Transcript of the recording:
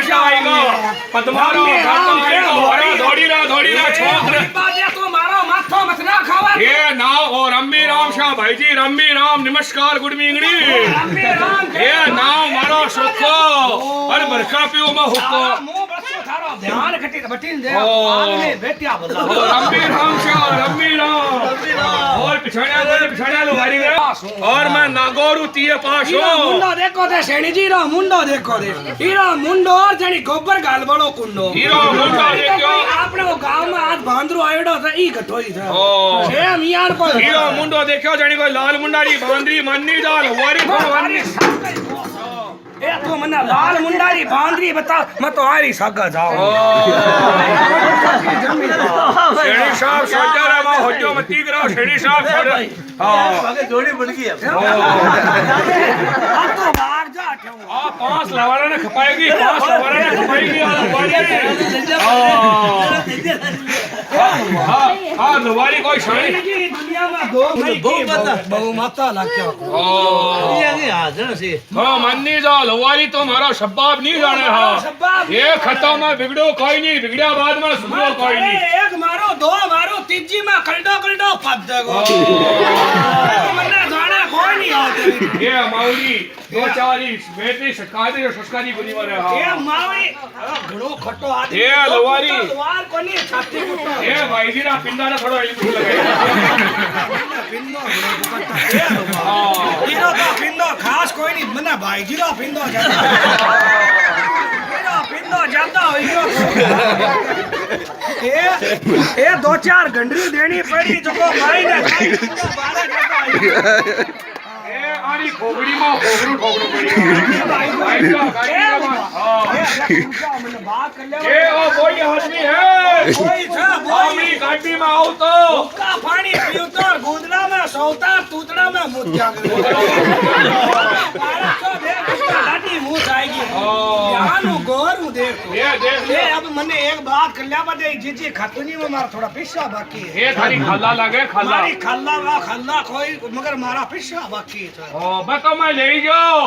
वर्षा आएगा पद्मारो घाटो आएगा हरा धोड़ी रा छोकरे बाजे तो मारो माथो मत ना खावा ये नाव और रम्मी राम शाह भाई जी रम्मी राम नमस्कार गुड मींगड़ी रम्मी राम ये नाव मारो सुखो अरे बरखा पियो में हुक्को मुंह बसो थारो ध्यान खटी बटीन दे आग में बेटिया बोला रम्मी राम शाह रम्मी राम और पिछाड़ा लो वारी रे और मैं नागोरू तीए पास हीरो हूं मुंडो देखो दे शेणी जी रो मुंडो देखो दे हीरो मुंडो और जणी गोबर गाल बड़ो कुंडो हीरो मुंडो देखो आपने वो गांव में आज भांदरो आयोडो था ई कठोई था ओ सेम यार पर हीरो मुंडो देखो जणी कोई लाल मुंडारी बांद्री मन्नी दाल वारी वारी ए तो मने लाल मुंडारी बांद्री बता मैं तो आरी सागा जाओ शेणी साहब सोचा मा होजो मती करो शेणी साहब हां आगे जोड़ी बन गई अब अब तो भाग जा क्यों आ पांच लवारा ने खपाएगी पांच लवारा ने खपाएगी हां लवारी कोई शानी दुनिया में दो बहु माता लग ओ ये नहीं हाजिर से हां मन्नी जा लवारी तो मारा शब्बाब नहीं जाने हां ये खतम में बिगड़ो कोई नहीं बिगड़िया बाद में सुधरो कोई नहीं एक मारो दो मारो तीजी में कलडो फद देगो मन्ने जाने कोई नहीं आते ये माउरी दो चारी बेटी सकादी और ससकादी बुनी मारे हां ए मावी घणो खट्टो आदमी ए लवारी लवार कोनी छाती कुटो ए भाईजीरा पिंडाने थोड़ो इल्म लगाई पिंडो हीरो तो पिंडो खास कोई नहीं मने भाईजीरा पिंडो जाता हीरो पिंडो जाता हीरो ए दो चार गंडरी देनी पड़ी जो को भाई ने बारे जाता ए आनी खोगड़ी में खोगड़ी पड़ी भाई का गाड़ी में हां मैंने बात कर ले ए ओ कोई आदमी है कोई था आमी गाड़ी में आओ तो का पानी पीऊ तो गुंदड़ा में सोता तूतड़ा में मुत जाग दादी मुंह जाएगी यानु गोर हूं देख ये देख ले अब मैंने एक बात कर लिया बदे जी खतनी में मारा थोड़ा पिस्सा बाकी है ये थारी खल्ला लगे खल्ला मारी खल्ला कोई मगर मारा पिस्सा बाकी है ओ मैं तो मैं ले जाओ